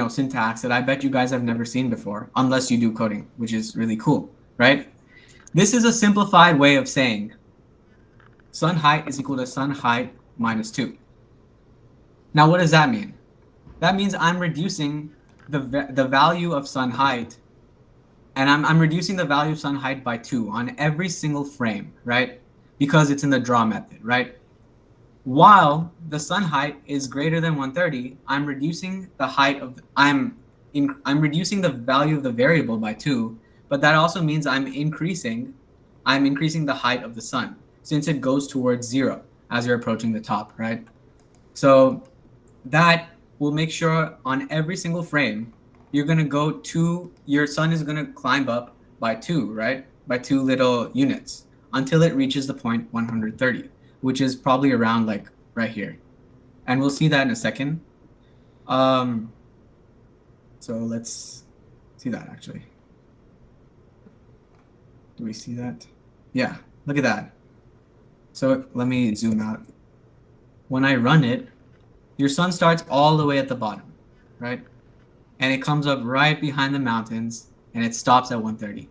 syntax that I bet you guys have never seen before, unless you do coding, which is really cool, right? This is a simplified way of saying sun height is equal to sun height minus 2. Now, what does that mean? That means I'm reducing the value of sun height, and I'm reducing the value of sun height by 2 on every single frame, right? Because it's in the draw method, right? While the sun height is greater than 130, I'm reducing the height of I'm reducing the value of the variable by 2, but that also means I'm increasing the height of the sun since it goes towards 0 as you're approaching the top, right? So that will make sure on every single frame you're going to your sun is going to climb up by 2, right? By 2 little units until it reaches the point 130, which is probably around like right here. And we'll see that in a second. So let's see that actually. Do we see that? Yeah, look at that. So let me zoom out. When I run it, your sun starts all the way at the bottom, right? And it comes up right behind the mountains and it stops at 130.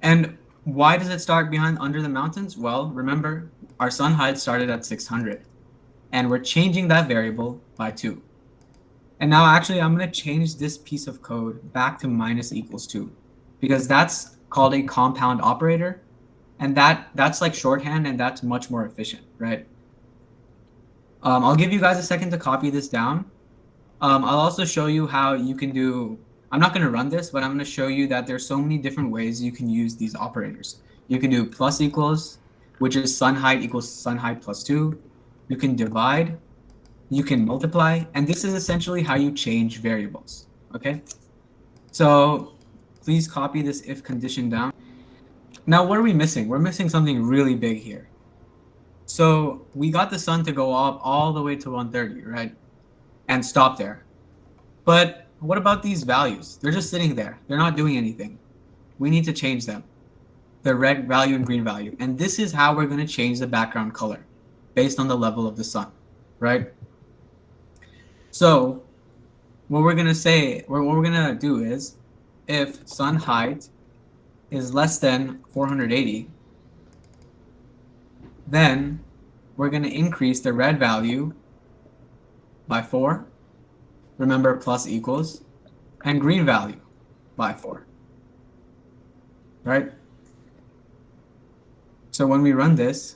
And why does it start under the mountains? Well, remember, our sun height started at 600 and we're changing that variable by 2. And now actually I'm going to change this piece of code back to minus equals 2 because that's called a compound operator, and that's like shorthand, and that's much more efficient, right? I'll give you guys a second to copy this down. I'll also show you how you can do, I'm not going to run this, but I'm going to show you that there's so many different ways you can use these operators. You can do plus equals, which is sun height equals sun height plus 2. You can divide, you can multiply, and this is essentially how you change variables, okay? So please copy this if condition down. Now, what are we missing? We're missing something really big here. So we got the sun to go up all the way to 130, right? And stop there. But what about these values? They're just sitting there. They're not doing anything. We need to change them. The red value and green value. And this is how we're going to change the background color based on the level of the sun, right? So what we're going to say, what we're going to do is if sun height is less than 480, then we're going to increase the red value by 4. Remember, plus equals. And green value by 4, right? So when we run this,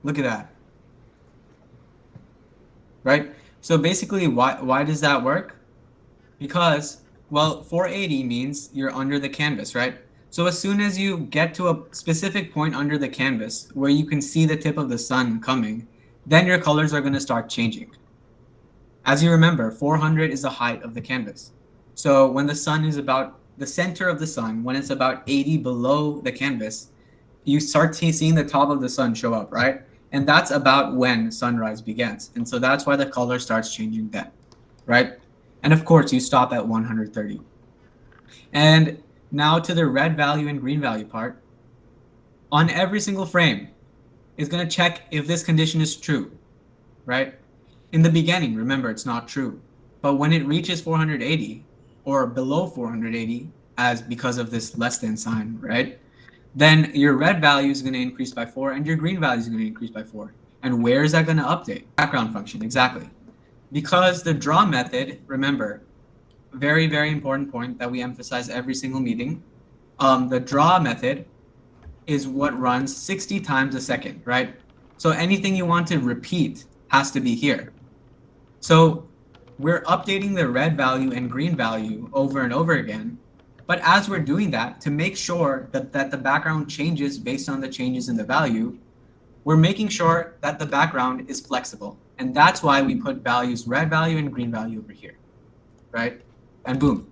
look at that, right? So basically, why does that work? Because, well, 480 means you're under the canvas, right? So as soon as you get to a specific point under the canvas where you can see the tip of the sun coming, then your colors are going to start changing. As you remember, 400 is the height of the canvas. So when the sun is about the center of the sun, when it's about 80 below the canvas, you start seeing the top of the sun show up, right? And that's about when sunrise begins. And so that's why the color starts changing then, right? And of course, you stop at 130. And now to the red value and green value part. On every single frame, it's going to check if this condition is true, right? In the beginning, remember, it's not true. But when it reaches 480 or below 480, as because of this less than sign, right? Then your red value is going to increase by 4 and your green value is going to increase by 4. And where is that going to update? Background function, exactly. Because the draw method, remember, very, very important point that we emphasize every single meeting. The draw method is what runs 60 times a second, right? So anything you want to repeat has to be here. So we're updating the red value and green value over and over again. But as we're doing that, to make sure that the background changes based on the changes in the value, we're making sure that the background is flexible. And that's why we put values, red value and green value over here, right? And boom.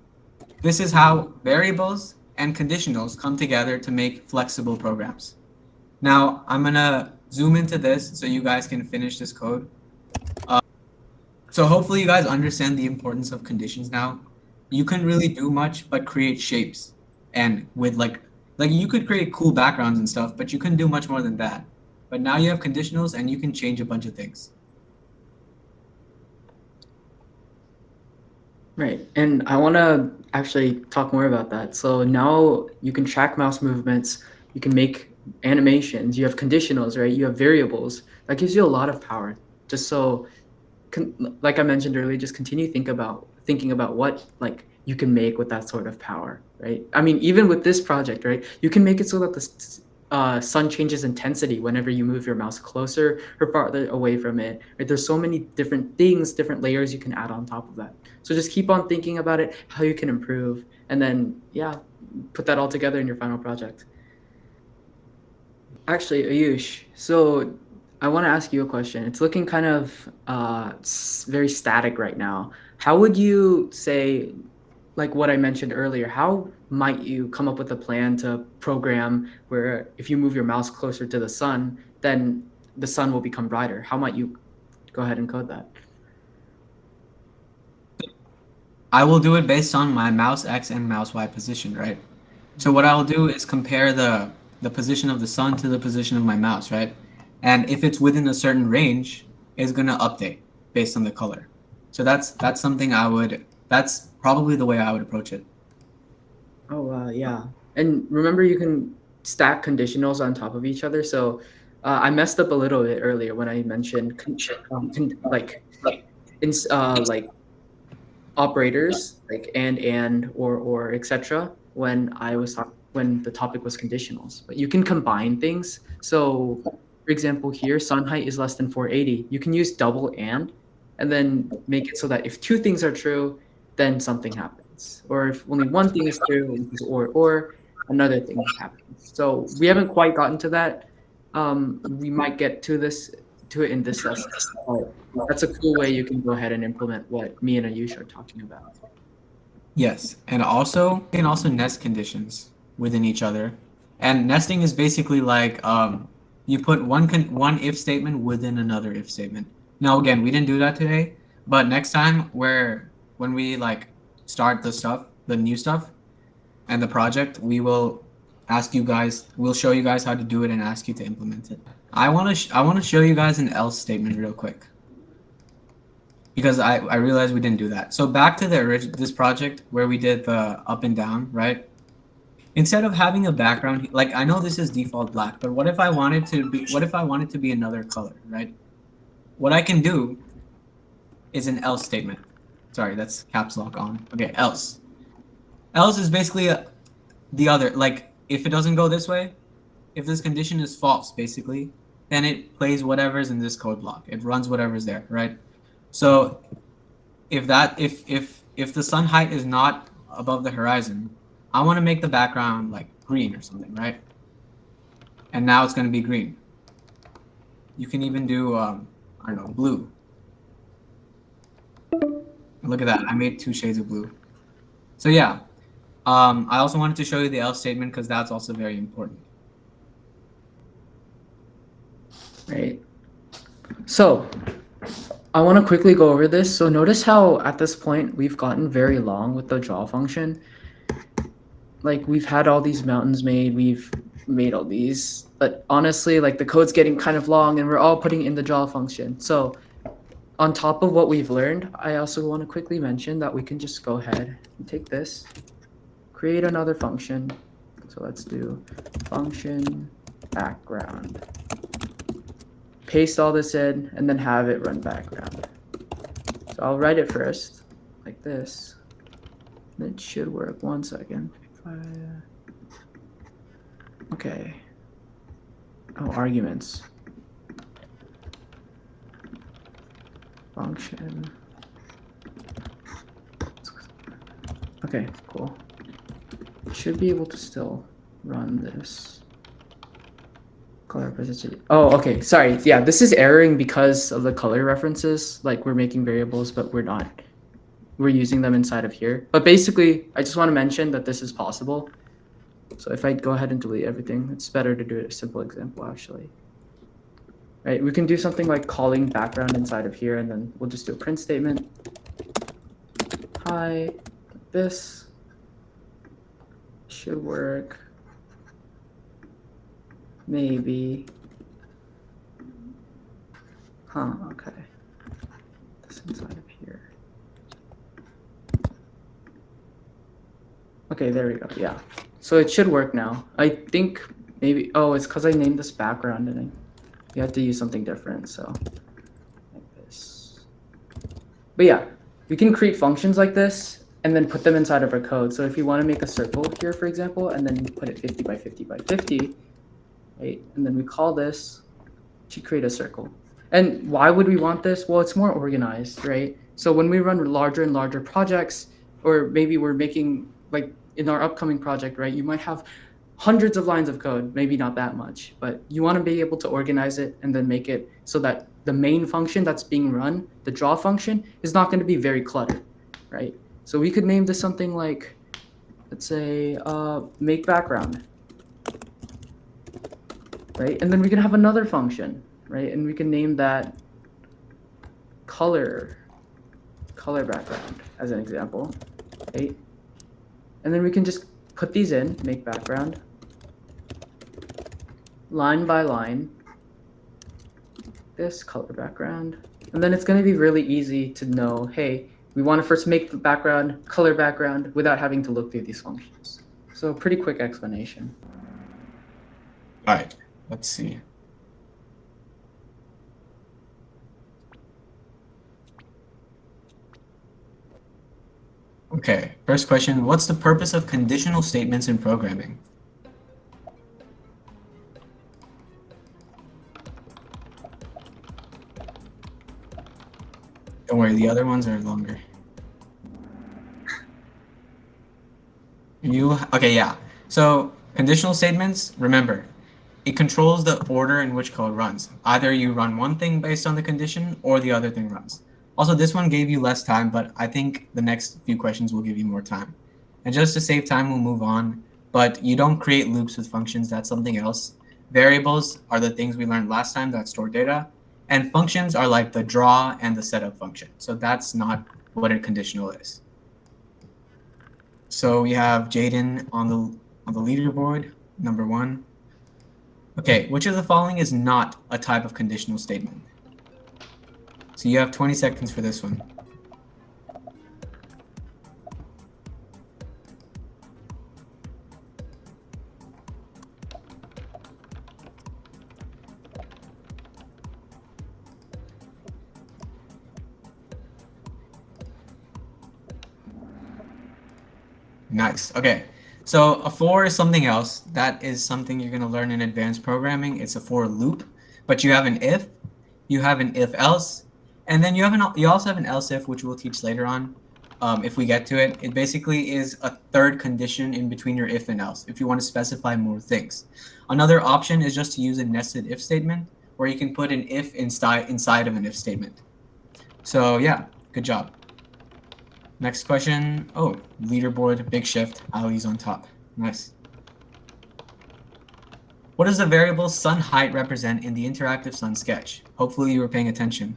This is how variables and conditionals come together to make flexible programs. Now, I'm going to zoom into this so you guys can finish this code. So hopefully you guys understand the importance of conditions now. You can really do much but create shapes. And with like you could create cool backgrounds and stuff, but you couldn't do much more than that. But now you have conditionals and you can change a bunch of things. Right. And I want to actually talk more about that. So now you can track mouse movements, you can make animations, you have conditionals, right? You have variables. That gives you a lot of power. Just so like I mentioned earlier, just continue thinking about what like you can make with that sort of power, right? I mean, even with this project, right? You can make it so that the sun changes intensity whenever you move your mouse closer or farther away from it, right? There's so many different things, different layers you can add on top of that. So just keep on thinking about it, how you can improve, and then yeah, put that all together in your final project. Actually, Ayush, so I want to ask you a question. It's looking kind of very static right now. How would you say, like what I mentioned earlier, how might you come up with a plan to program where if you move your mouse closer to the sun, then the sun will become brighter? How might you go ahead and code that? I will do it based on my mouse X and mouse Y position, right? So what I'll do is compare the position of the sun to the position of my mouse, right? And if it's within a certain range, it's gonna update based on the color. So that's something that's probably the way I would approach it. Oh, yeah. And remember, you can stack conditionals on top of each other. So I messed up a little bit earlier when I mentioned like like operators like and or etc. when when the topic was conditionals. But you can combine things. So for example, here sun height is less than 480. You can use double and then make it so that if two things are true, then something happens. Or if only one thing is true, or another thing happens. So we haven't quite gotten to that. We might get to it in this lesson. But that's a cool way you can go ahead and implement what me and Ayush are talking about. Yes, and also you can also nest conditions within each other. And nesting is basically like you put one if statement within another if statement. Now again, we didn't do that today, but next time when we like start the stuff, the new stuff and the project, we will ask you guys, we'll show you guys how to do it and ask you to implement it. I want to show you guys an else statement real quick because I realized we didn't do that. So back to this project where we did the up and down, right? Instead of having a background, like I know this is default black, but what if I wanted to be another color, right? What I can do is an else statement. Sorry, that's caps lock on. Okay, else. Else is basically the other. Like, if it doesn't go this way, if this condition is false, basically, then it plays whatever's in this code block. It runs whatever's there, right? So if the sun height is not above the horizon, I want to make the background like green or something, right? And now it's going to be green. You can even do I don't know, blue. Look at that. I made 2 shades of blue. So yeah, I also wanted to show you the else statement because that's also very important. Right. So I want to quickly go over this. So notice how at this point we've gotten very long with the draw function. Like we've had all these mountains made, we've made all these, but honestly, like the code's getting kind of long and we're all putting in the draw function. So on top of what we've learned, I also want to quickly mention that we can just go ahead and take this, create another function. So let's do function background. Paste all this in and then have it run background. So I'll write it first, like this. It should work. 1 second. Okay. Oh, arguments. Function. Okay, cool. Should be able to still run this. Color representation. Oh, okay. Sorry. Yeah, this is erroring because of the color references. Like we're making variables, but we're not. We're using them inside of here. But basically, I just want to mention that this is possible. So if I go ahead and delete everything, it's better to do a simple example actually. Right, we can do something like calling background inside of here, and then we'll just do a print statement. Hi, like this should work. Maybe. Huh, okay. This inside of here. Okay, there we go. Yeah. So it should work now. I think maybe, oh, it's because I named this background and you have to use something different. So like this. But yeah, we can create functions like this and then put them inside of our code. So if you want to make a circle here, for example, and then put it 50 by 50 by 50, right? And then we call this to create a circle. And why would we want this? Well, it's more organized, right? So when we run larger and larger projects, or maybe we're making like in our upcoming project, right? You might have hundreds of lines of code, maybe not that much, but you want to be able to organize it and then make it so that the main function that's being run, the draw function, is not going to be very cluttered, right? So we could name this something like, let's say, make background, right? And then we can have another function, right? And we can name that color background as an example, right? And then we can just put these in, make background, line by line, this color background. And then it's going to be really easy to know, hey, we want to first make the background, color background, without having to look through these functions. So pretty quick explanation. All right, let's see. Okay, first question, what's the purpose of conditional statements in programming? Don't worry, the other ones are longer. Okay, yeah. So conditional statements, remember, it controls the order in which code runs. Either you run one thing based on the condition or the other thing runs. Also, this one gave you less time, but I think the next few questions will give you more time. And just to save time, we'll move on. But you don't create loops with functions, that's something else. Variables are the things we learned last time that store data. And functions are like the draw and the setup function. So that's not what a conditional is. So we have Jaden on the leaderboard, number 1. Okay, which of the following is not a type of conditional statement? So you have 20 seconds for this one. Nice. Okay. So a for is something else. That is something you're going to learn in advanced programming. It's a for loop, but you have an if, you have an if else, and then you also have an else if, which we'll teach later on. If we get to it, it basically is a third condition in between your if and else if you want to specify more things. Another option is just to use a nested if statement where you can put an if inside of an if statement. So yeah, good job. Next question. Oh, leaderboard, big shift. Ali's on top. Nice. What does the variable sun height represent in the interactive sun sketch? Hopefully you were paying attention.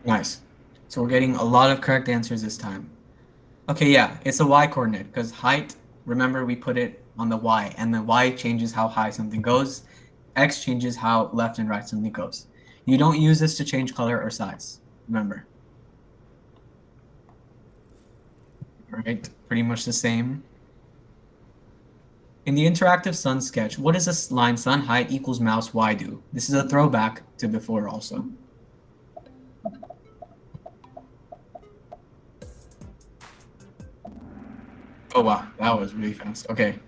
Nice. So we're getting a lot of correct answers this time. Okay, yeah, it's a y coordinate because height, remember we put it on the y, and the y changes how high something goes. X changes how left and right something goes. You don't use this to change color or size, remember. All right, pretty much the same. In the interactive sun sketch, what does this line sun height equals mouse y do? This is a throwback to before also. Oh wow, that was really fast. Okay.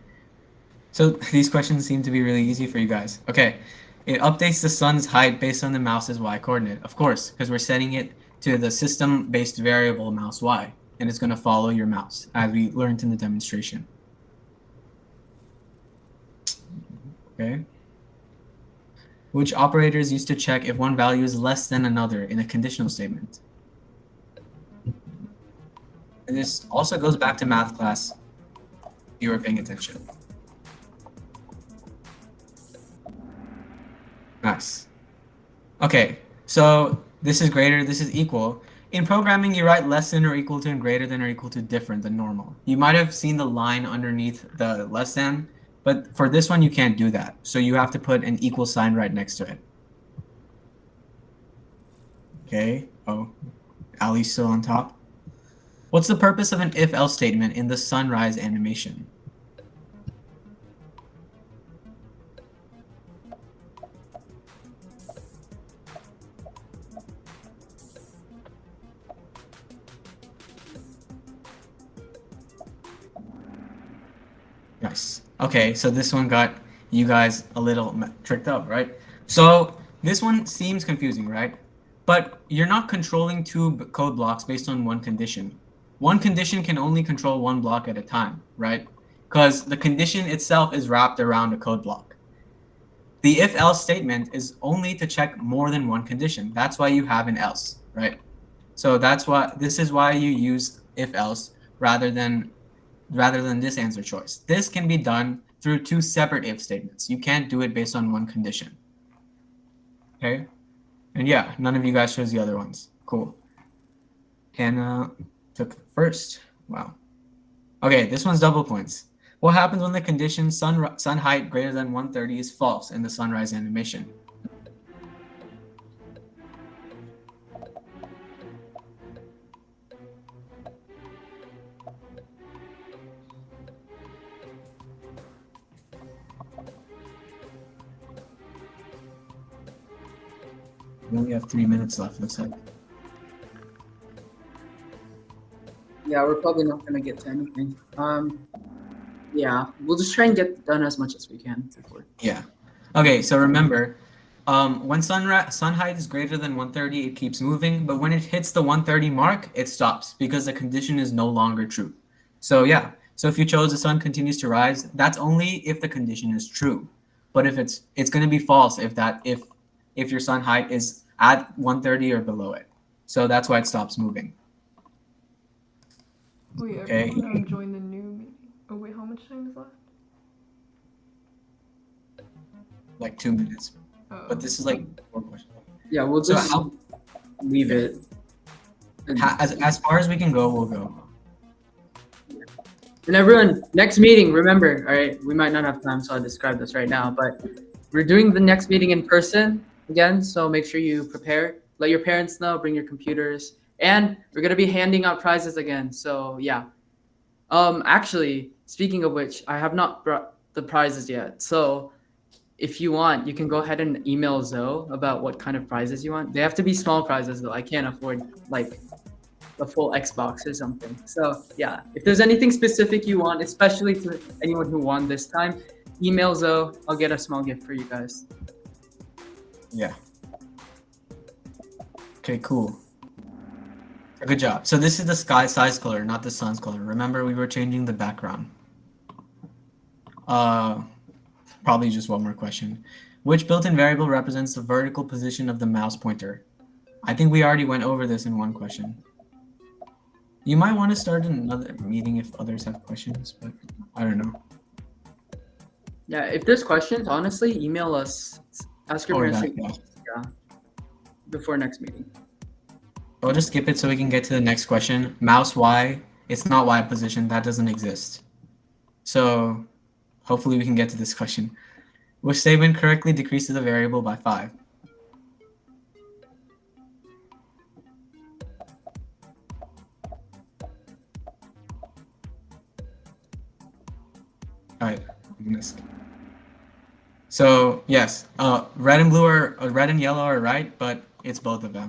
So these questions seem to be really easy for you guys. Okay. It updates the sun's height based on the mouse's y coordinate. Of course, because we're setting it to the system-based variable mouse y, and it's going to follow your mouse, as we learned in the demonstration. Okay. Which operator is used to check if one value is less than another in a conditional statement? And this also goes back to math class, if you were paying attention. Nice. Okay, so this is greater, this is equal. In programming, you write less than or equal to and greater than or equal to different than normal. You might have seen the line underneath the less than, but for this one, you can't do that. So you have to put an equal sign right next to it. Okay, oh, Ali's still on top. What's the purpose of an if-else statement in the sunrise animation? Nice. Okay, so this one got you guys a little tricked up, right? So this one seems confusing, right? But you're not controlling two code blocks based on one condition. One condition can only control one block at a time, right? Because the condition itself is wrapped around a code block. The if-else statement is only to check more than one condition. That's why you have an else, right? So this is why you use if-else rather than this answer choice. This can be done through two separate if statements. You can't do it based on one condition. Okay? And yeah, none of you guys chose the other ones. Cool. Hannah took first. Wow. Okay, this one's double points. What happens when the condition sun height greater than 130 is false in the sunrise animation? We only have 3 minutes left, looks like. Yeah, we're probably not gonna get to anything. Yeah, we'll just try and get done as much as we can before. Yeah. Okay, so remember, when sun height is greater than 130, it keeps moving, but when it hits the 130 mark, it stops because the condition is no longer true. So yeah, so if you chose the sun continues to rise, that's only if the condition is true. But if it's going to be false if your sun height is at 130 or below it. So that's why it stops moving. Wait, Okay. everyone join the new meeting. Oh wait, how much time is left? Like 2 minutes. But Oh. this is like 4 questions. Yeah, we'll So just leave yeah. it. And, As far as we can go, we'll go. and everyone, next meeting, remember, all right, we might not have time, so I'll describe this right now, but we're doing the next meeting in person again, so make sure you prepare. Let your parents know, bring your computers, and we're gonna be handing out prizes again. So yeah. Actually, speaking of which, I have not brought the prizes yet. So if you want, you can go ahead and email Zoe about what kind of prizes you want. They have to be small prizes though. I can't afford like the full Xbox or something. So yeah, if there's anything specific you want, especially to anyone who won this time, email Zoe. I'll get a small gift for you guys. Yeah. Okay, cool. Good job. So this is the sky size color, not the sun's color. Remember, we were changing the background. Probably just one more question. Which built-in variable represents the vertical position of the mouse pointer? I think we already went over this in one question. You might want to start another meeting if others have questions, but I don't know. Yeah, if there's questions, honestly, email us. Ask your Or parents. that, yeah. Yeah, before next meeting. I'll just skip it so we can get to the next question. Mouse Y, it's not Y position, that doesn't exist. So hopefully we can get to this question. Which statement correctly decreases a variable by 5? Alright, I'm gonna skip. So yes, red and blue are red and yellow are right, but it's both of them.